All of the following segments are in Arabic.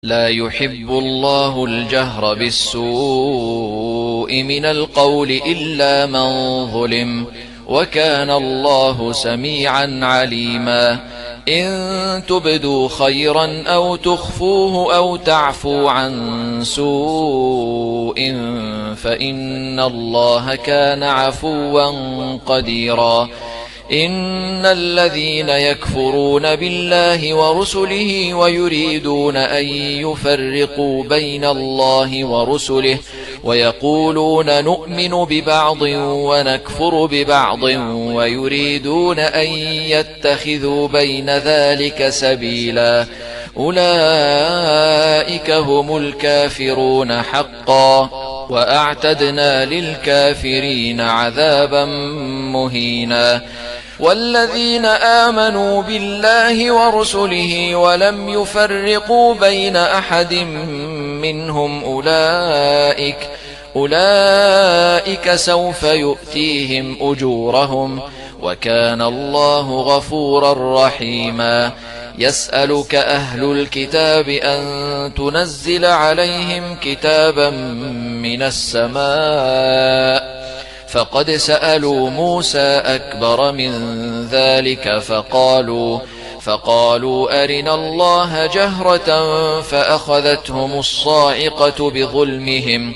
لا يحب الله الجهر بالسوء من القول إلا من ظلم، وكان الله سميعا عليما. إن تبدوا خيرا أو تخفوه أو تعفوا عن سوء فإن الله كان عفوا قديرا. إن الذين يكفرون بالله ورسله ويريدون أن يفرقوا بين الله ورسله ويقولون نؤمن ببعض ونكفر ببعض ويريدون أن يتخذوا بين ذلك سبيلا، أولئك هم الكافرون حقا، وأعتدنا للكافرين عذابا مهينا. والذين آمنوا بالله ورسله ولم يفرقوا بين أحد منهم أولئك سوف يؤتيهم أجورهم، وكان الله غفورا رحيما. يسألك أهل الكتاب أن تنزل عليهم كتابا من السماء، فقد سألوا موسى أكبر من ذلك فقالوا أرنا الله جهرة فأخذتهم الصاعقة بظلمهم،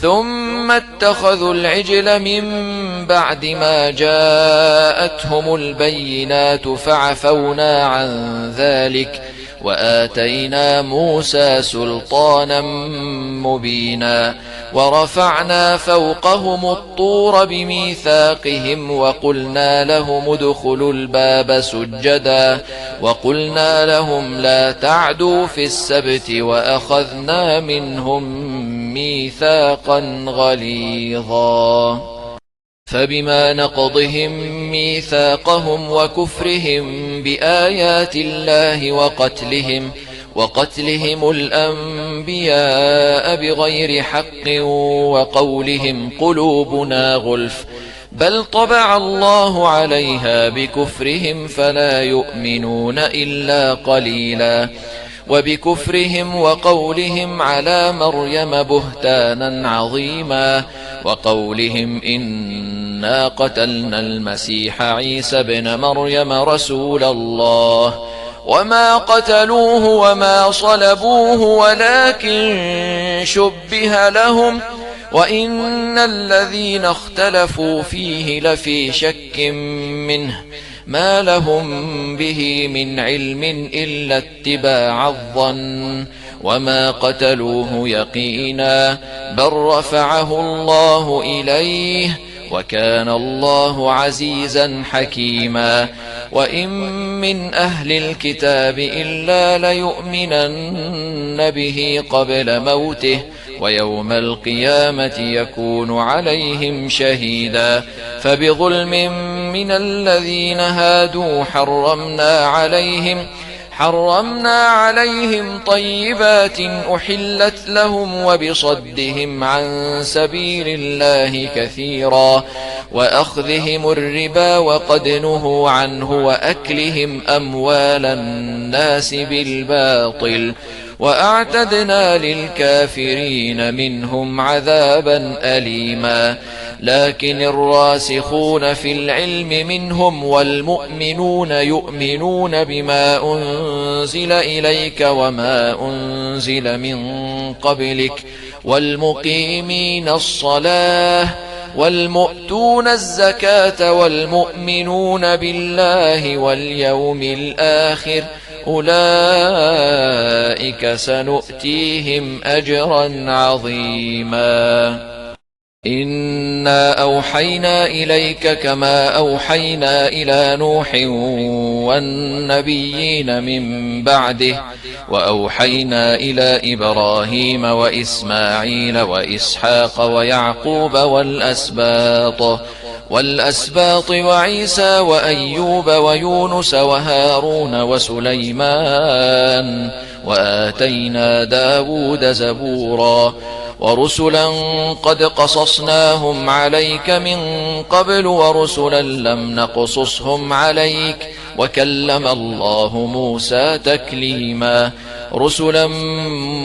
ثم اتخذوا العجل من بعد ما جاءتهم البينات فعفونا عن ذلك وآتينا موسى سلطانا مبينا. ورفعنا فوقهم الطور بميثاقهم وقلنا لهم ادخلوا الباب سجدا وقلنا لهم لا تعدوا في السبت وأخذنا منهم ميثاقا غليظا. فبما نقضهم ميثاقهم وكفرهم بآيات الله وقتلهم الأنبياء بغير حق وقولهم قلوبنا غلف، بل طبع الله عليها بكفرهم فلا يؤمنون إلا قليلا. وبكفرهم وقولهم على مريم بهتانا عظيما، وقولهم إنا قتلنا المسيح عيسى ابن مريم رسول الله وما قتلوه وما صلبوه ولكن شبه لهم، وإن الذين اختلفوا فيه لفي شك منه ما لهم به من علم إلا اتباع الظن، وما قتلوه يقينا بل رفعه الله إليه وكان الله عزيزا حكيما. وإن من أهل الكتاب إلا ليؤمنن به قبل موته ويوم القيامة يكون عليهم شهيدا. فبظلم من الذين هادوا حرمنا عليهم طيبات أحلت لهم وبصدهم عن سبيل الله كثيرا وأخذهم الربا وقد نهوا عنه وأكلهم أموال الناس بالباطل، وأعتدنا للكافرين منهم عذابا أليما. لكن الراسخون في العلم منهم والمؤمنون يؤمنون بما أنزل إليك وما أنزل من قبلك والمقيمين الصلاة والمؤتون الزكاة والمؤمنون بالله واليوم الآخر أولئك سنؤتيهم أجرا عظيما. إنا أوحينا إليك كما أوحينا إلى نوح والنبيين من بعده، وأوحينا إلى إبراهيم وإسماعيل وإسحاق ويعقوب والأسباط وعيسى وأيوب ويونس وهارون وسليمان، وآتينا داود زبورا. ورسلا قد قصصناهم عليك من قبل ورسلا لم نقصصهم عليك، وكلم الله موسى تكليما. رسلا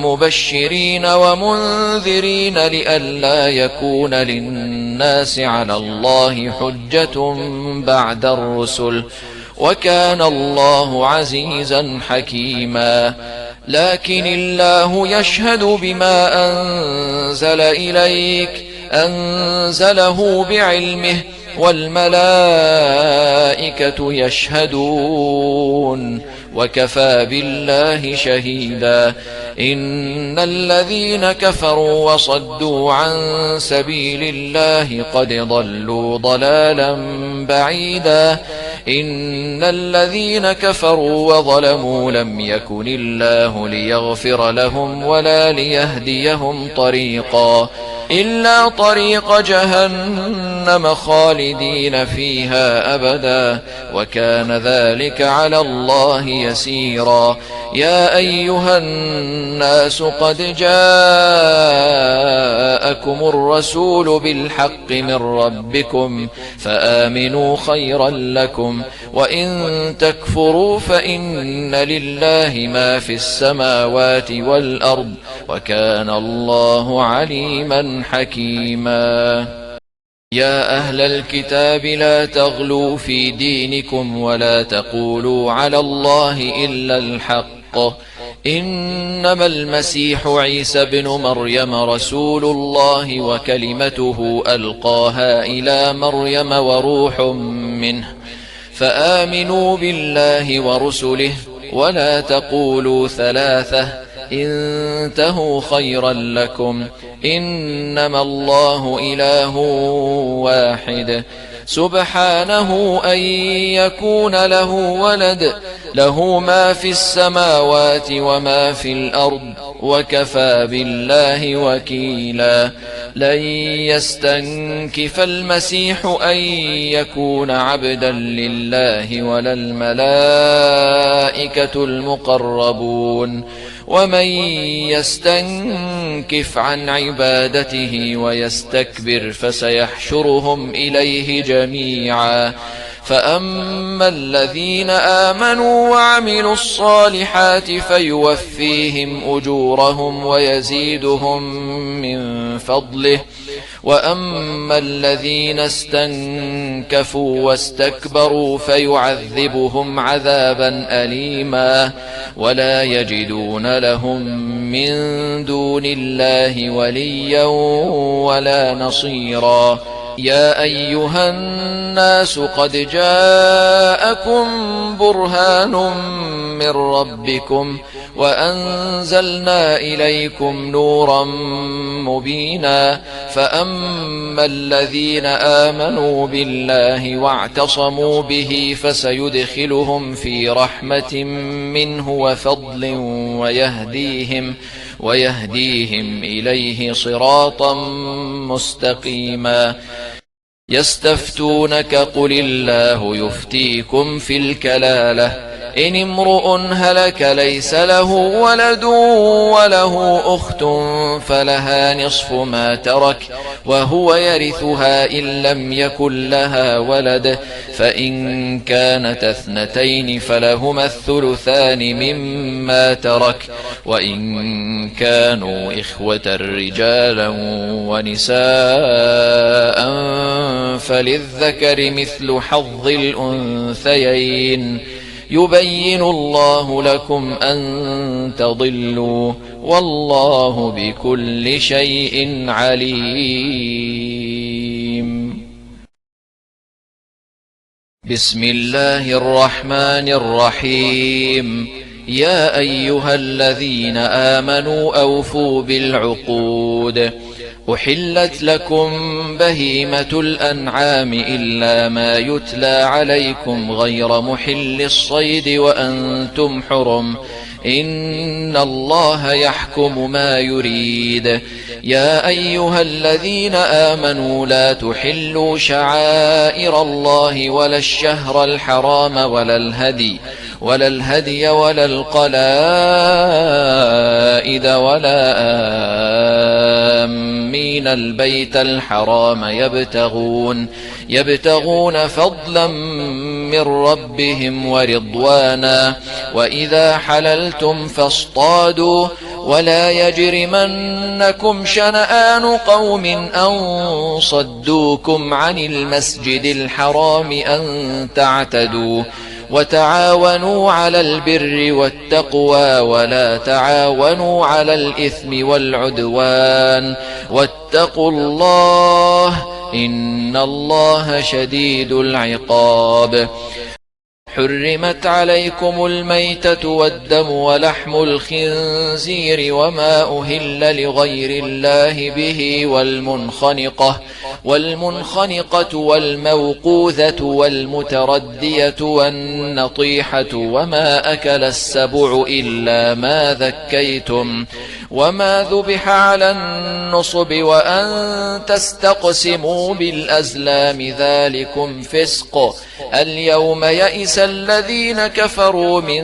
مبشرين ومنذرين لئلا يكون للناس على الله حجة بعد الرسل، وكان الله عزيزا حكيما. لكن الله يشهد بما أنزل إليك أنزله بعلمه، والملائكة يشهدون، وكفى بالله شهيدا. إن الذين كفروا وصدوا عن سبيل الله قد ضلوا ضلالا بعيدا. إن الذين كفروا وظلموا لم يكن الله ليغفر لهم ولا ليهديهم طريقا إلا طريق جهنم خالدين فيها أبدا، وكان ذلك على الله يسيرا. يا أيها الناس قد جاءكم الرسول بالحق من ربكم فآمنوا خيرا لكم، وإن تكفروا فإن لله ما في السماوات والأرض، وكان الله عليما حكيما. يا أهل الكتاب لا تغلوا في دينكم ولا تقولوا على الله إلا الحق. إنما المسيح عيسى بن مريم رسول الله وكلمته ألقاها إلى مريم وروح منه، فآمنوا بالله ورسله ولا تقولوا ثلاثة، انتهوا خيرا لكم. إنما الله إله واحد، سبحانه أن يكون له ولد، له ما في السماوات وما في الأرض، وكفى بالله وكيلا. لن يستنكف المسيح أن يكون عبدا لله ولا الملائكة المقربون، ومن يستنكف عن عبادته ويستكبر فسيحشرهم إليه جميعا. فأما الذين آمنوا وعملوا الصالحات فيوفيهم أجورهم ويزيدهم من فضله، وأما الذين استنكفوا واستكبروا فيعذبهم عذابا أليما، ولا يجدون لهم من دون الله وليا ولا نصيرا. يا أيها الناس قد جاءكم برهان من ربكم وأنزلنا إليكم نورا مبينا. فأما الذين آمنوا بالله واعتصموا به فسيدخلهم في رحمة منه وفضل ويهديهم إليه صراطا مستقيما. يستفتونك قل الله يفتيكم في الكلالة، إن امرؤ هلك ليس له ولد وله أخت فلها نصف ما ترك وهو يرثها إن لم يكن لها ولد، فإن كانت اثنتين فلهما الثلثان مما ترك، وإن كانوا إخوة رجالا ونساء فللذكر مثل حظ الأنثيين. يبين الله لكم أن تضلوا، والله بكل شيء عليم. بسم الله الرحمن الرحيم. يا أيها الذين آمنوا أوفوا بالعقود. أحلت لكم بهيمة الأنعام إلا ما يتلى عليكم غير محل الصيد وأنتم حرم، إن الله يحكم ما يريد. يا أيها الذين آمنوا لا تحلوا شعائر الله ولا الشهر الحرام ولا الهدي ولا القلائد ولا آمين البيت الحرام يبتغون فضلا من ربهم ورضوانا وإذا حللتم فاصطادوا ولا يجرمنكم شنآن قوم أن صدوكم عن المسجد الحرام أن تعتدوا وتعاونوا على البر والتقوى ولا تعاونوا على الإثم والعدوان واتقوا الله إن الله شديد العقاب. حرمت عليكم الميتة والدم ولحم الخنزير وما أهل لغير الله به والمنخنقة والموقوذة والمتردية والنطيحة وما أكل السبع إلا ما ذكيتم وما ذبح على النصب وأن تستقسموا بالأزلام ذلكم فسق. اليوم يئس الذين كفروا من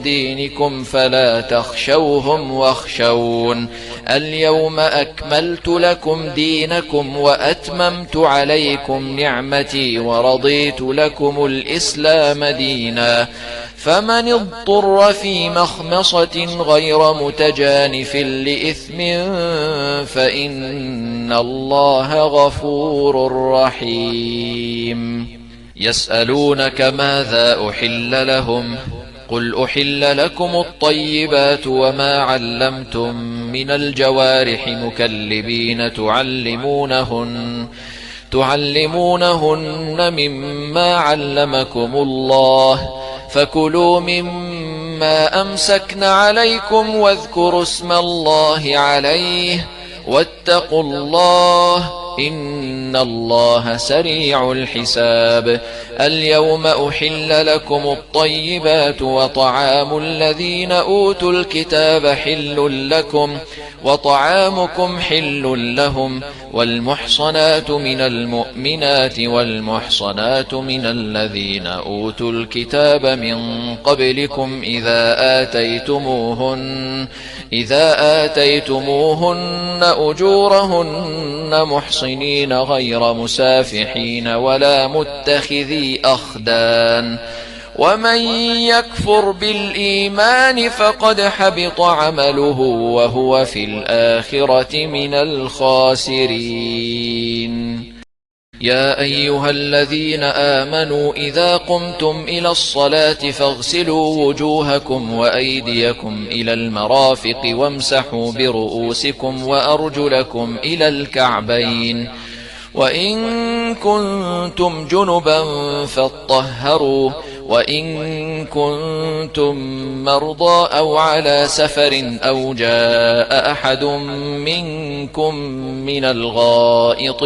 دينكم فلا تخشوهم واخشون. اليوم أكملت لكم دينكم وأتممت عليكم نعمتي ورضيت لكم الإسلام دينا. فمن اضطر في مخمصة غير متجانف لإثم فإن الله غفور رحيم. يسألونك ماذا أحل لهم قل أحل لكم الطيبات وما علمتم من الجوارح مكلبين تعلمونهن مما علمكم الله فكلوا مما أمسكن عليكم واذكروا اسم الله عليه واتقوا الله إن الله سريع الحساب. اليوم أحل لكم الطيبات وطعام الذين أوتوا الكتاب حل لكم وطعامكم حل لهم والمحصنات من المؤمنات والمحصنات من الذين أوتوا الكتاب من قبلكم إذا آتيتموهن أجورهن محصنين غير مسافحين ولا متخذي أخدان ومن يكفر بالإيمان فقد حبط عمله وهو في الآخرة من الخاسرين. يا أيها الذين آمنوا إذا قمتم إلى الصلاة فاغسلوا وجوهكم وأيديكم إلى المرافق وامسحوا برؤوسكم وأرجلكم إلى الكعبين وإن كنتم جنبا فاطهروا وإن كنتم مرضى أو على سفر أو جاء أحد منكم من الغائط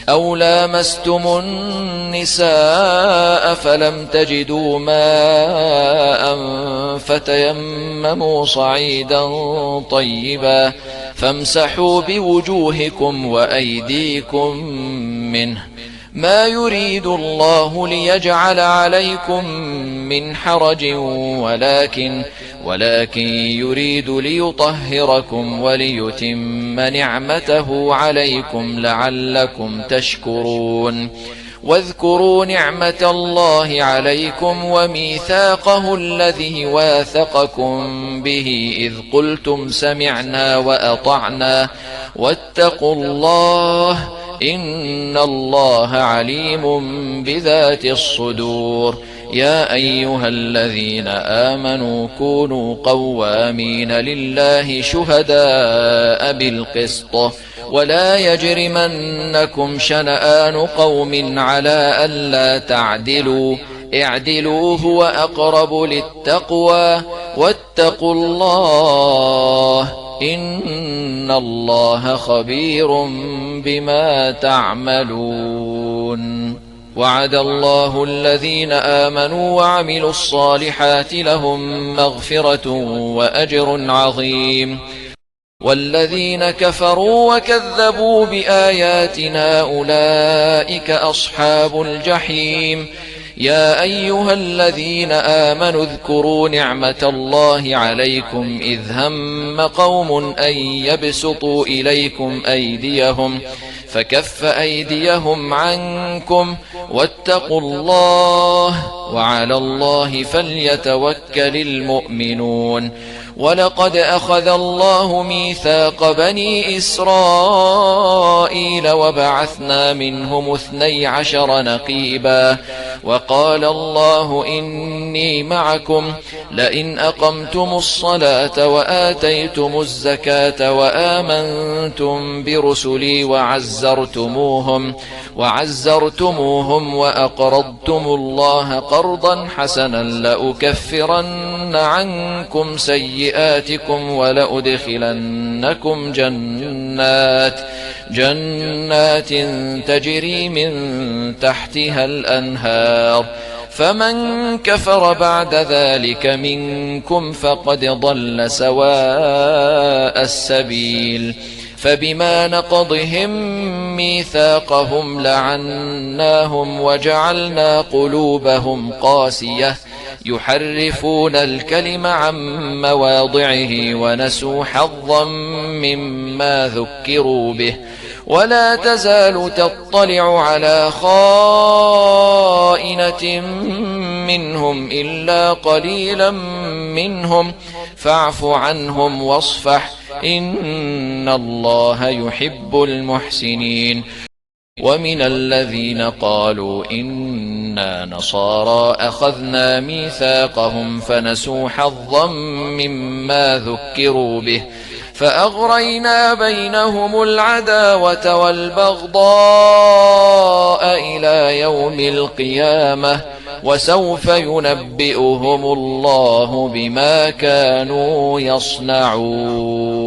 أو لامستم النساء فلم تجدوا ماء فتيمموا صعيدا طيبا فامسحوا بوجوهكم وأيديكم منه ما يريد الله ليجعل عليكم من حرج ولكن يريد ليطهركم وليتم نعمته عليكم لعلكم تشكرون. واذكروا نعمة الله عليكم وميثاقه الذي واثقكم به إذ قلتم سمعنا وأطعنا واتقوا الله إن الله عليم بذات الصدور. يا أيها الذين آمنوا كونوا قوامين لله شهداء بالقسط ولا يجرمنكم شنآن قوم على ألا تعدلوا اعدلوا هو أقرب للتقوى واتقوا الله إن الله خبير بما تعملون. وعد الله الذين آمنوا وعملوا الصالحات لهم مغفرة وأجر عظيم والذين كفروا وكذبوا بآياتنا أولئك أصحاب الجحيم. يا أيها الذين آمنوا اذكروا نعمة الله عليكم إذ هم قوم أن يبسطوا إليكم أيديهم فكف أيديهم عنكم واتقوا الله وعلى الله فليتوكل المؤمنون. ولقد أخذ الله ميثاق بني إسرائيل وبعثنا منهم 12 نقيبا وقال الله إني معكم لئن أقمتم الصلاة وآتيتم الزكاة وآمنتم برسلي وعزرتموهم وأقرضتم الله قرضا حسنا لأكفرن عنكم سيئاتكم ولأدخلنكم جنات تجري من تحتها الأنهار فمن كفر بعد ذلك منكم فقد ضل سواء السبيل. فبما نقضهم ميثاقهم لعناهم وجعلنا قلوبهم قاسية يحرفون الكلم عن مواضعه ونسوا حظا مما ذكروا به ولا تزال تطلع على خائنة منهم إلا قليلا منهم فاعف عنهم واصفح إن الله يحب المحسنين. ومن الذين قالوا إنا نصارى أخذنا ميثاقهم فنسوا حظا مما ذكروا به فأغرينا بينهم العداوة والبغضاء إلى يوم القيامة وسوف ينبئهم الله بما كانوا يصنعون.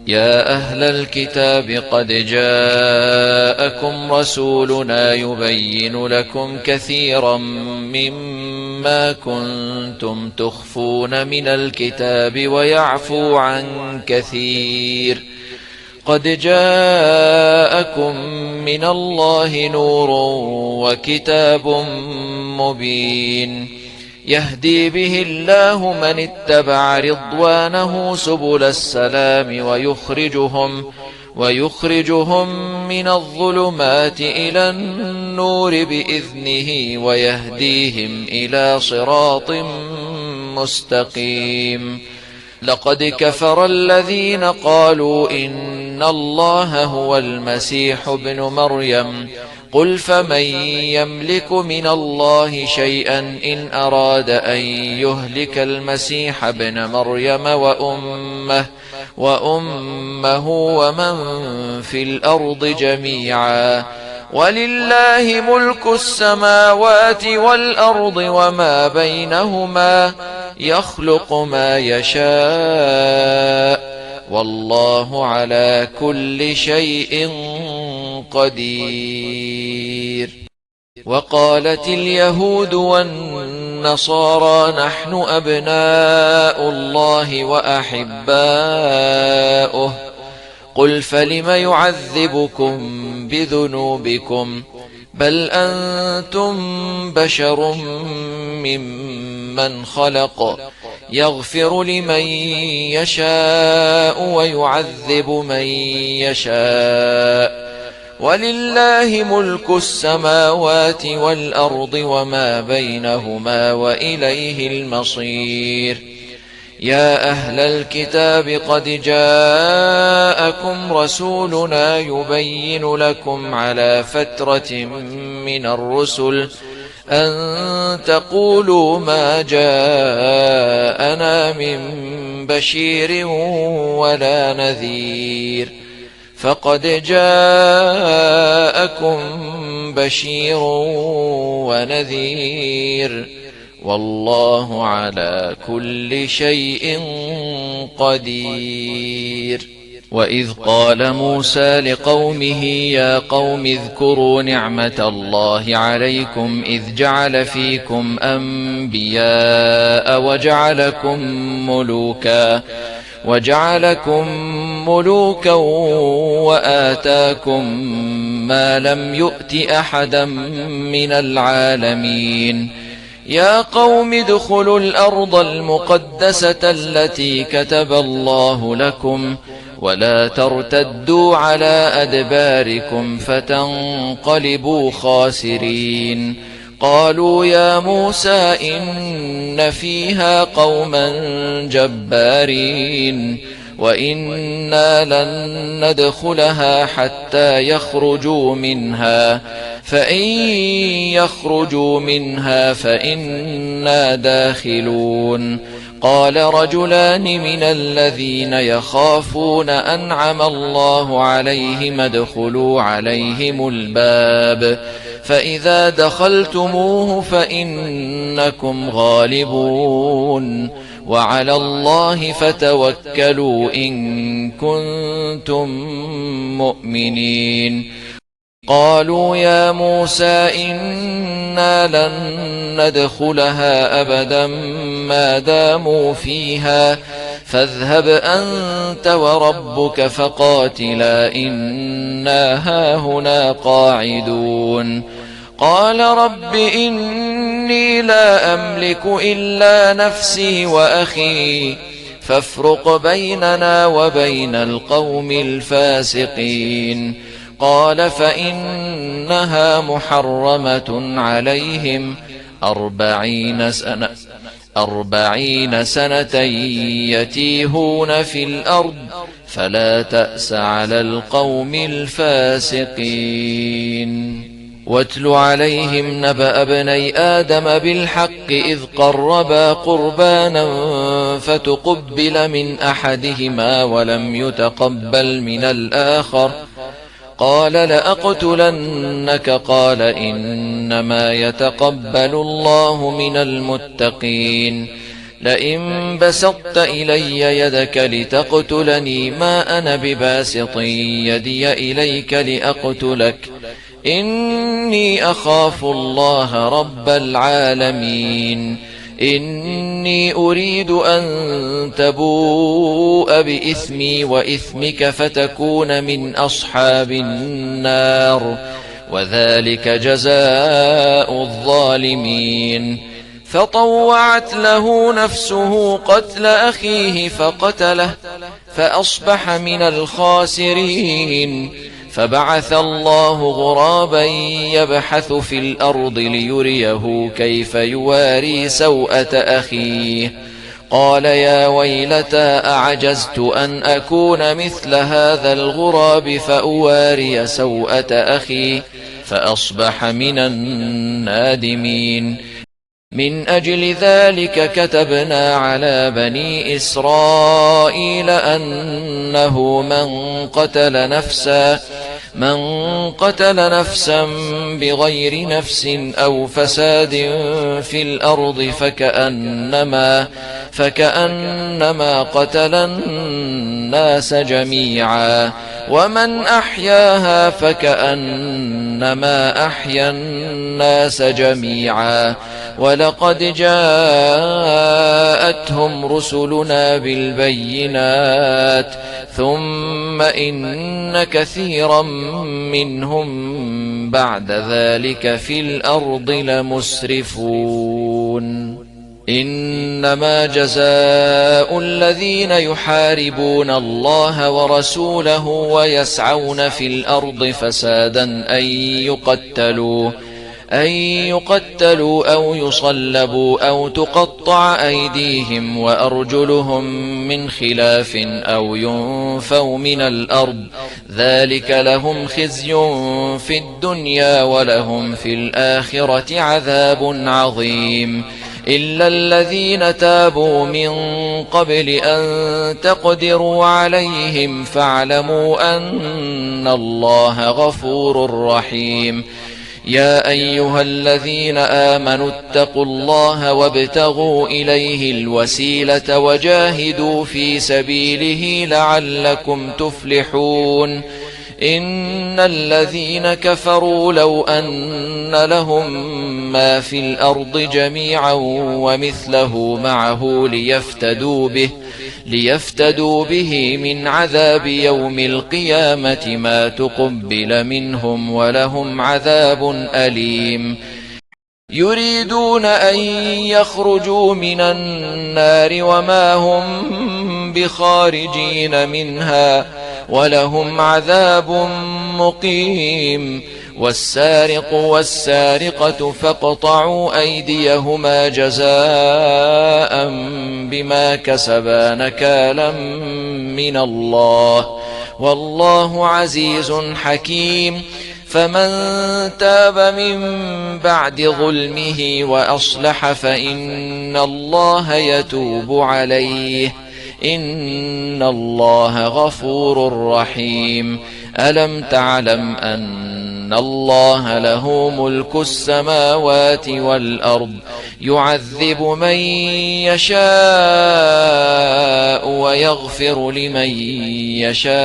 يا أهل الكتاب قد جاءكم رسولنا يبين لكم كثيرا مما كنتم تخفون من الكتاب ويعفو عن كثير. قد جاءكم من الله نور وكتاب مبين يهدي به الله من اتبع رضوانه سبل السلام ويخرجهم من الظلمات إلى النور بإذنه ويهديهم إلى صراط مستقيم. لقد كفر الذين قالوا إن الله هو المسيح ابن مريم قل فمن يملك من الله شيئا إن أراد أن يهلك المسيح ابن مريم وأمه ومن في الأرض جميعا ولله ملك السماوات والأرض وما بينهما يخلق ما يشاء والله على كل شيء قدير. وقالت اليهود والنصارى نحن أبناء الله وأحباؤه قل فلم يعذبكم بذنوبكم بل أنتم بشر ممن خلق يغفر لمن يشاء ويعذب من يشاء ولله ملك السماوات والأرض وما بينهما وإليه المصير. يا أهل الكتاب قد جاءكم رسولنا يبين لكم على فترة من الرسل أن تقولوا ما جاءنا من بشير ولا نذير فقد جاءكم بشير ونذير والله على كل شيء قدير. وإذ قال موسى لقومه يا قوم اذكروا نعمة الله عليكم إذ جعل فيكم أنبياء وجعلكم ملوكا وآتاكم ما لم يؤت أحدا من العالمين. يا قوم ادخلوا الأرض المقدسة التي كتب الله لكم ولا ترتدوا على أدباركم فتنقلبوا خاسرين. قالوا يا موسى إن فيها قوما جبارين وإنا لن ندخلها حتى يخرجوا منها فإن يخرجوا منها فإنا داخلون. قال رجلان من الذين يخافون أنعم الله عليهم ادخلوا عليهم الباب فإذا دخلتموه فإنكم غالبون وعلى الله فتوكلوا إن كنتم مؤمنين. قالوا يا موسى إنا لن ندخلها أبدا ما داموا فيها فاذهب أنت وربك فقاتلا إنا هاهنا قاعدون. قال رب إني لا أملك إلا نفسي وأخي فافرق بيننا وبين القوم الفاسقين. قال فإنها محرمة عليهم 40 سنة يتيهون في الأرض فلا تأس على القوم الفاسقين. واتل عليهم نبأ ابني آدم بالحق إذ قربا قربانا فتقبل من أحدهما ولم يتقبل من الآخر قال لأقتلنك قال إنما يتقبل الله من المتقين. لئن بسطت إلي يدك لتقتلني ما أنا بباسط يدي إليك لأقتلك إني أخاف الله رب العالمين. إني أريد أن تبوء بإثمي وإثمك فتكون من أصحاب النار وذلك جزاء الظالمين. فطوعت له نفسه قتل أخيه فقتله فأصبح من الخاسرين. فبعث الله غرابا يبحث في الأرض ليريه كيف يواري سوءة أخيه قال يا ويلتى أعجزت أن أكون مثل هذا الغراب فأواري سوءة أخي فأصبح من النادمين. من أجل ذلك كتبنا على بني إسرائيل أنه من قتل نفسا بغير نفس أو فساد في الأرض فكأنما قتل الناس جميعا ومن أحياها فكأنما أحيا الناس جميعا. ولقد جاءتهم رسلنا بالبينات ثم إن كثيرا منهم بعد ذلك في الأرض لمسرفون. إنما جزاء الذين يحاربون الله ورسوله ويسعون في الأرض فسادا أن يقتلوا أو يصلبوا أو تقطع أيديهم وأرجلهم من خلاف أو ينفوا من الأرض ذلك لهم خزي في الدنيا ولهم في الآخرة عذاب عظيم. إلا الذين تابوا من قبل أن تقدروا عليهم فاعلموا أن الله غفور رحيم. يا أيها الذين آمنوا اتقوا الله وابتغوا إليه الوسيلة وجاهدوا في سبيله لعلكم تفلحون. إن الذين كفروا لو أن لهم ما في الأرض جميعا ومثله معه ليفتدوا به من عذاب يوم القيامة ما تقبل منهم ولهم عذاب أليم. يريدون أن يخرجوا من النار وما هم بخارجين منها ولهم عذاب مقيم. والسارق والسارقة فاقطعوا أيديهما جزاء بما كسبا نكالا من الله والله عزيز حكيم. فمن تاب من بعد ظلمه وأصلح فإن الله يتوب عليه إن الله غفور رحيم. ألم تعلم أن الله له ملك السماوات والأرض يعذب من يشاء ويغفر لمن يشاء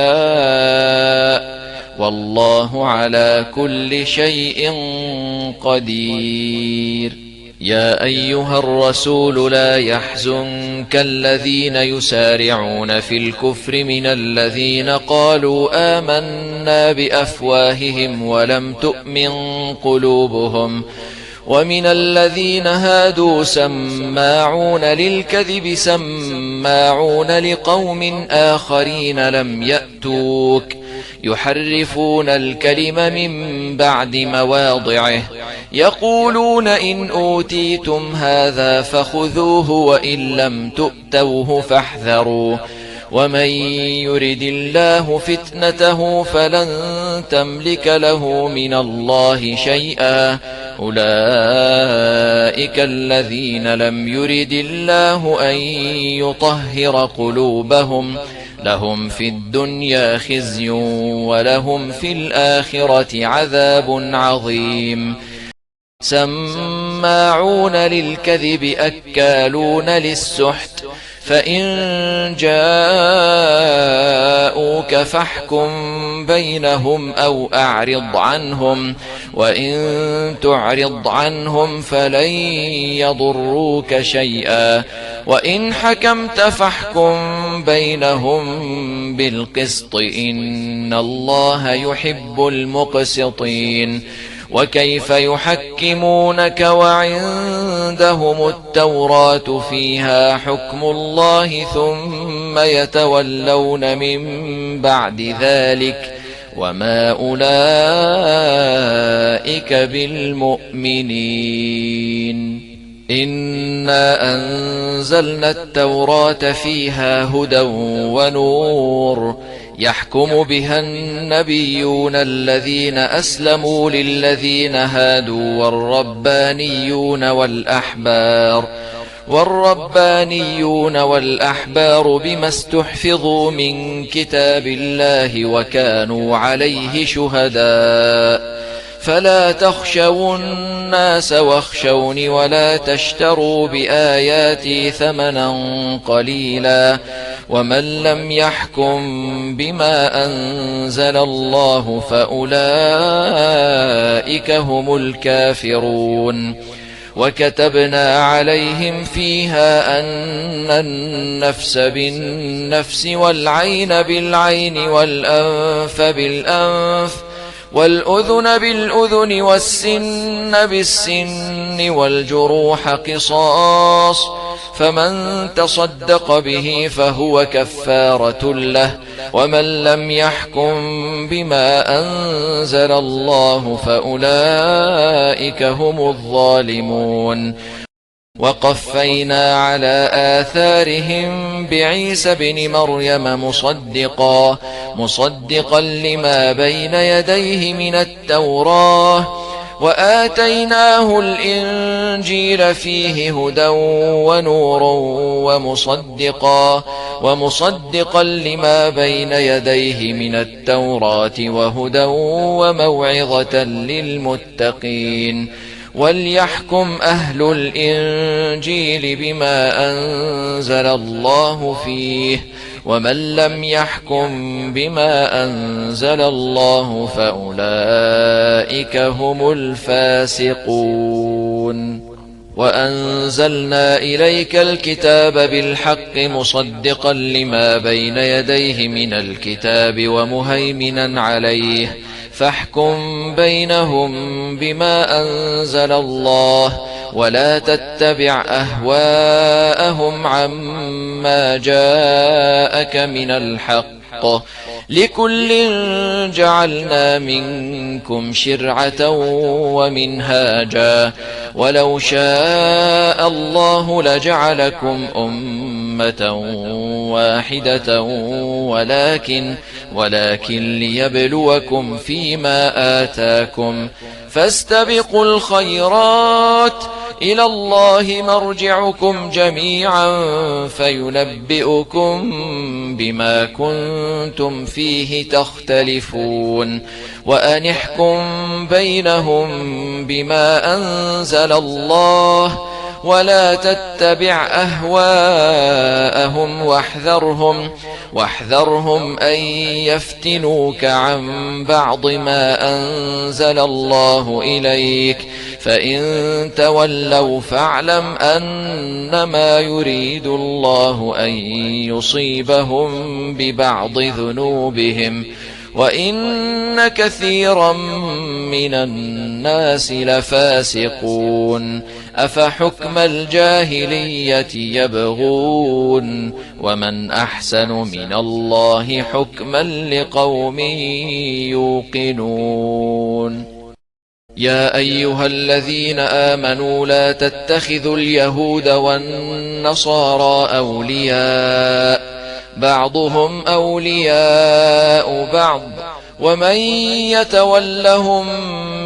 والله على كل شيء قدير. يا أيها الرسول لا يحزنك الذين يسارعون في الكفر من الذين قالوا آمنا بأفواههم ولم تؤمن قلوبهم ومن الذين هادوا سماعون للكذب سماعون لقوم آخرين لم يأتوك يحرفون الكلم من بعد مواضعه يقولون إن أوتيتم هذا فخذوه وإن لم تؤتوه فاحذروا ومن يرد الله فتنته فلن تملك له من الله شيئا أولئك الذين لم يرد الله أن يطهر قلوبهم لهم في الدنيا خزي ولهم في الآخرة عذاب عظيم. سماعون للكذب أكالون للسحت فإن جاءوك فاحكم بينهم أو أعرض عنهم وإن تعرض عنهم فلن يضروك شيئا وإن حكمت فاحكم بينهم بالقسط إن الله يحب المقسطين. وكيف يحكمونك وعندهم التوراة فيها حكم الله ثم يتولون من بعد ذلك وما أولئك بالمؤمنين. إنا أنزلنا التوراة فيها هدى ونور يحكم بها النبيون الذين أسلموا للذين هادوا والربانيون والأحبار بما استحفظوا من كتاب الله وكانوا عليه شهداء فلا تخشوا الناس واخشوني ولا تشتروا بآياتي ثمنا قليلا ومن لم يحكم بما أنزل الله فأولئك هم الكافرون. وكتبنا عليهم فيها أن النفس بالنفس والعين بالعين والأنف بالأنف والأذن بالأذن والسن بالسن والجروح قصاص فمن تصدق به فهو كفارة له ومن لم يحكم بما أنزل الله فأولئك هم الظالمون. وقفينا على آثارهم بعيسى بن مريم مصدقا لما بين يديه من التوراة وآتيناه الإنجيل فيه هدى ونور ومصدقا لما بين يديه من التوراة وهدى وموعظة للمتقين. وليحكم أهل الإنجيل بما أنزل الله فيه ومن لم يحكم بما أنزل الله فأولئك هم الفاسقون. وأنزلنا إليك الكتاب بالحق مصدقا لما بين يديه من الكتاب ومهيمنا عليه فاحكم بينهم بما أنزل الله ولا تتبع أهواءهم عما ما جاءك من الحق لكل جعلنا منكم شرعة ومنهاجا ولو شاء الله لجعلكم أمة واحدة ولكن ليبلوكم فيما آتاكم فاستبقوا الخيرات إلى الله مرجعكم جميعا فينبئكم بما كنتم فيه تختلفون وأنحكم بينهم بما أنزل الله ولا تتبع أهواءهم واحذرهم أن يفتنوك عن بعض ما أنزل الله إليك فإن تولوا فاعلم أنما يريد الله أن يصيبهم ببعض ذنوبهم وإن كثيرا من الناس لفاسقون أفحكم الجاهلية يبغون ومن أحسن من الله حكما لقوم يوقنون يا أيها الذين آمنوا لا تتخذوا اليهود والنصارى أولياء بعضهم أولياء بعض ومن يتولهم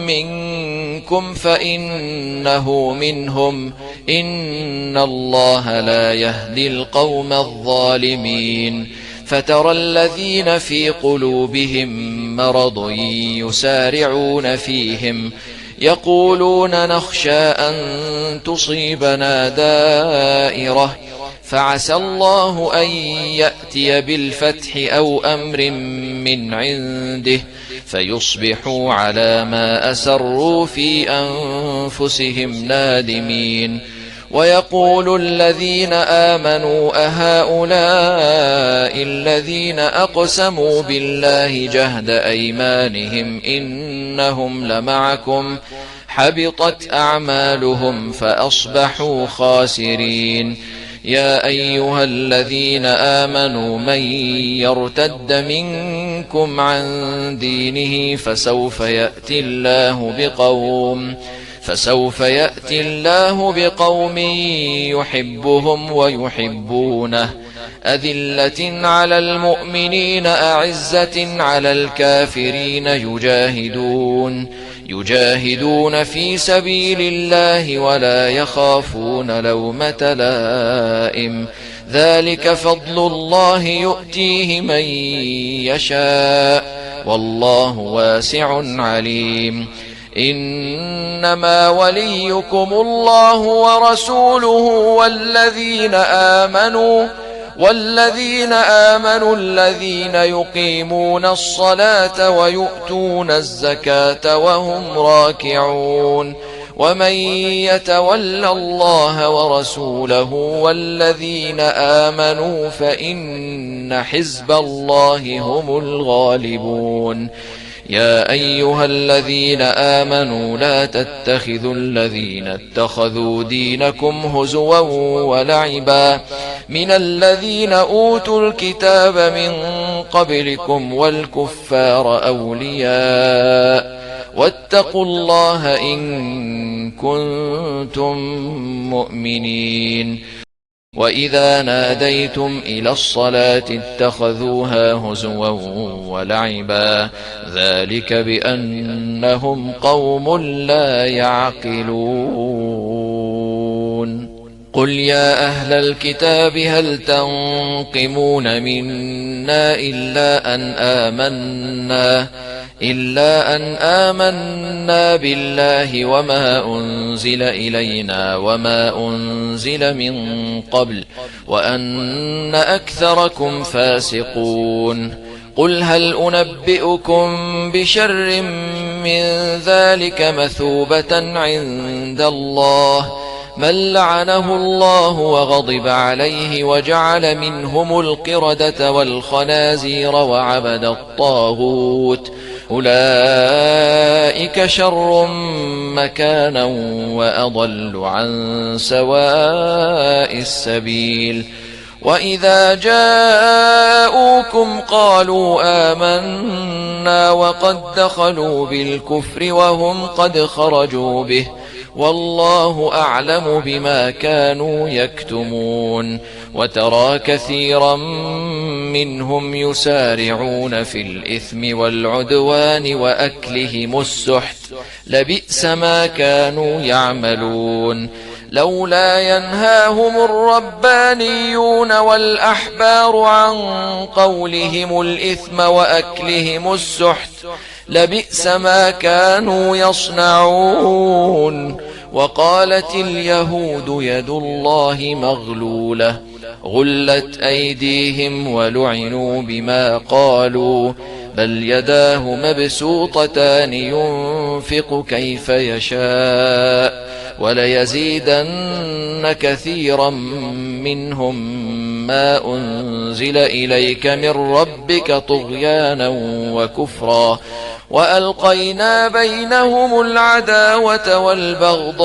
منكم فإنه منهم إن الله لا يهدي القوم الظالمين فترى الذين في قلوبهم مرض يسارعون فيهم يقولون نخشى أن تصيبنا دائرة فعسى الله أن يأتي بالفتح أو أمر من عنده فيصبحوا على ما أسروا في أنفسهم نادمين ويقول الذين آمنوا أهؤلاء الذين أقسموا بالله جهد أيمانهم إنهم لمعكم حبطت أعمالهم فأصبحوا خاسرين يا أيها الذين آمنوا من يرتد منكم عن دينه فسوف يأتي الله بقوم يحبهم ويحبونه أذلة على المؤمنين أعزة على الكافرين يجاهدون في سبيل الله ولا يخافون لومة لائم ذلك فضل الله يؤتيه من يشاء والله واسع عليم إنما وليكم الله ورسوله والذين آمنوا الذين يقيمون الصلاة ويؤتون الزكاة وهم راكعون ومن يتول الله ورسوله والذين آمنوا فإن حزب الله هم الغالبون يا أيها الذين آمنوا لا تتخذوا الذين اتخذوا دينكم هزوا ولعبا من الذين أوتوا الكتاب من قبلكم والكفار أولياء واتقوا الله إن كنتم مؤمنين وإذا ناديتم إلى الصلاة اتخذوها هزوا ولعبا ذلك بأنهم قوم لا يعقلون قل يا أهل الكتاب هل تنقمون منا إلا أن آمنا بالله وما أنزل إلينا وما أنزل من قبل وأن أكثركم فاسقون قل هل أنبئكم بشر من ذلك مثوبة عند الله من لعنه الله وغضب عليه وجعل منهم القردة والخنازير وعبد الطاغوت أولئك شر مكانا وأضل عن سواء السبيل وإذا جاءوكم قالوا آمنا وقد دخلوا بالكفر وهم قد خرجوا به والله أعلم بما كانوا يكتمون وترى كثيرا منهم يسارعون في الإثم والعدوان وأكلهم السحت لبئس ما كانوا يعملون لولا ينهاهم الربانيون والأحبار عن قولهم الإثم وأكلهم السحت لبئس ما كانوا يصنعون وقالت اليهود يد الله مغلولة غلت أيديهم ولعنوا بما قالوا بل يداه مبسوطتان ينفق كيف يشاء وليزيدن كثيرا منهم ما أنزل إليك من ربك طغيانا وكفرا وألقينا بينهم العداوة والبغضاء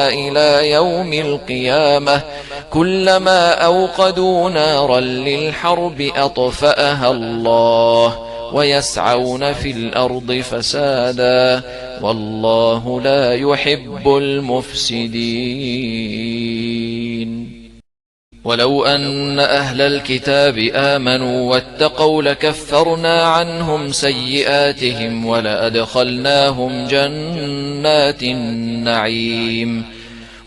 إلى يوم القيامة كلما أوقدوا نارا للحرب أطفأها الله ويسعون في الأرض فسادا والله لا يحب المفسدين ولو أن أهل الكتاب آمنوا واتقوا لكفرنا عنهم سيئاتهم ولأدخلناهم جنات النعيم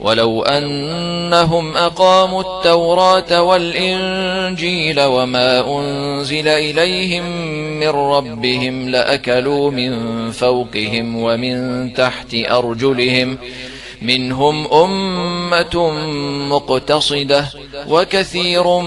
ولو أنهم أقاموا التوراة والإنجيل وما أنزل إليهم من ربهم لأكلوا من فوقهم ومن تحت أرجلهم منهم أمة مقتصدة وكثير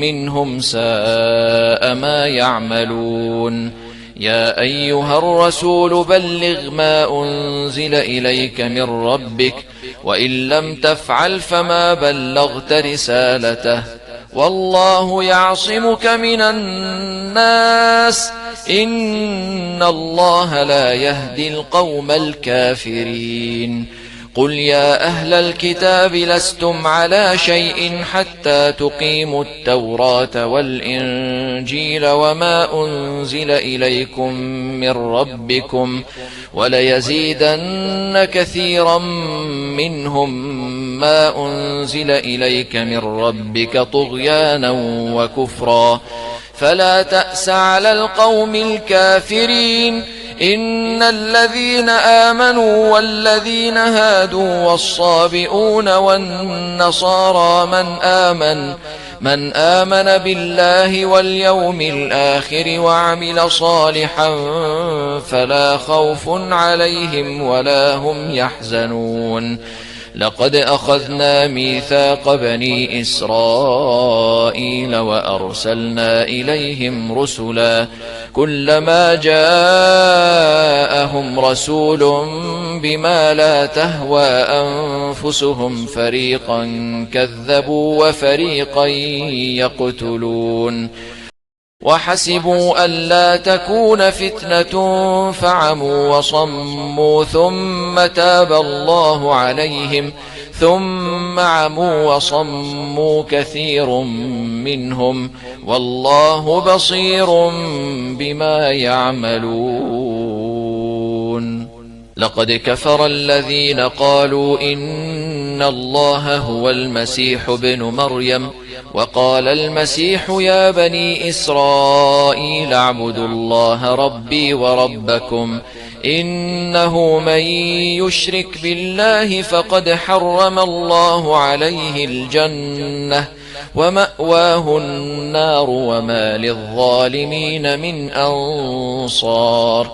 منهم ساء ما يعملون يا أيها الرسول بلغ ما أنزل إليك من ربك وإن لم تفعل فما بلغت رسالته والله يعصمك من الناس إن الله لا يهدي القوم الكافرين قل يا أهل الكتاب لستم على شيء حتى تقيموا التوراة والإنجيل وما أنزل إليكم من ربكم وليزيدن كثيرا منهم ما أنزل إليك من ربك طغيانا وكفرا فلا تأس على القوم الكافرين إن الذين آمنوا والذين هادوا والصابئون والنصارى من آمن بالله واليوم الآخر وعمل صالحا فلا خوف عليهم ولا هم يحزنون لقد أخذنا ميثاق بني إسرائيل وأرسلنا إليهم رسلا كلما جاءهم رسول بما لا تهوى أنفسهم فريقا كذبوا وفريقا يقتلون وحسبوا ألا تكون فتنة فعموا وصموا ثم تاب الله عليهم ثم عموا وصموا كثير منهم والله بصير بما يعملون لقد كفر الذين قالوا إن الله هو المسيح ابن مريم وقال المسيح يا بني إسرائيل اعبدوا الله ربي وربكم إنه من يشرك بالله فقد حرم الله عليه الجنة ومأواه النار وما للظالمين من أنصار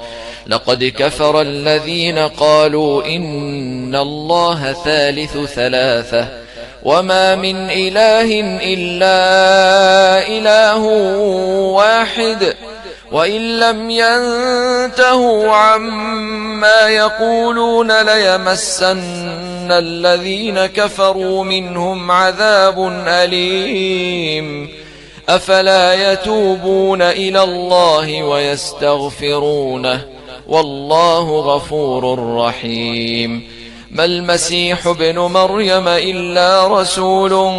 لقد كفر الذين قالوا إن الله ثالث ثلاثة وما من إله إلا إله واحد وإن لم ينتهوا عما يقولون ليمسن الذين كفروا منهم عذاب أليم أفلا يتوبون إلى الله ويستغفرونه والله غفور رحيم ما المسيح ابن مريم إلا رسول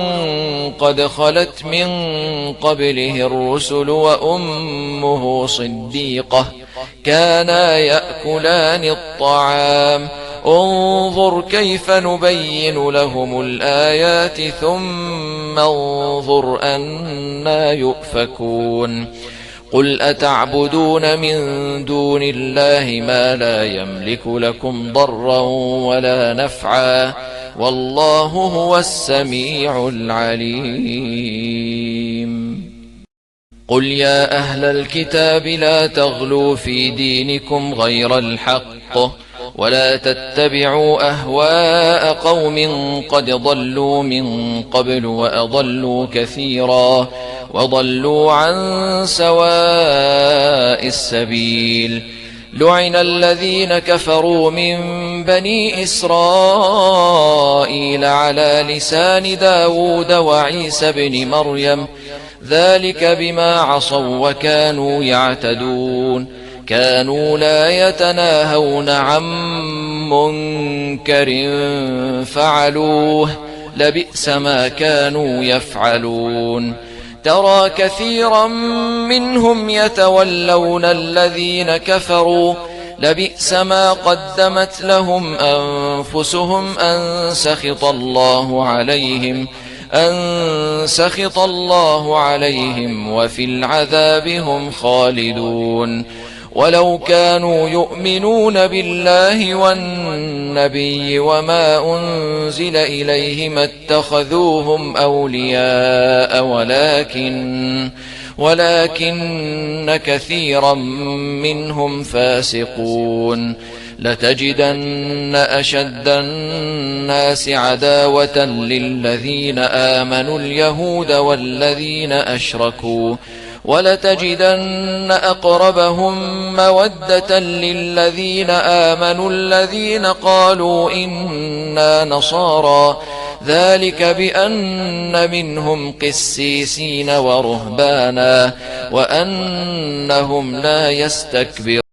قد خلت من قبله الرسل وأمه صديقة كانا يأكلان الطعام انظر كيف نبين لهم الآيات ثم انظر أنا يؤفكون قل أتعبدون من دون الله ما لا يملك لكم ضرا ولا نفعا والله هو السميع العليم قل يا أهل الكتاب لا تغلوا في دينكم غير الحق ولا تتبعوا أهواء قوم قد ضلوا من قبل وأضلوا كثيرا وضلوا عن سواء السبيل لعن الذين كفروا من بني إسرائيل على لسان داود وعيسى بن مريم ذلك بما عصوا وكانوا يعتدون كانوا لا يتناهون عن منكر فعلوه لبئس ما كانوا يفعلون ترى كثيرا منهم يتولون الذين كفروا لبئس ما قدمت لهم أنفسهم أن سخط الله عليهم وفي العذاب هم خالدون ولو كانوا يؤمنون بالله والنبي وما أنزل إليه ما اتخذوهم أولياء ولكن كثيرا منهم فاسقون لتجدن أشد الناس عداوة للذين آمنوا اليهود والذين أشركوا ولتجدن أقربهم مودة للذين آمنوا الذين قالوا إنا نصارى ذلك بأن منهم قسيسين ورهبانا وأنهم لا يستكبرون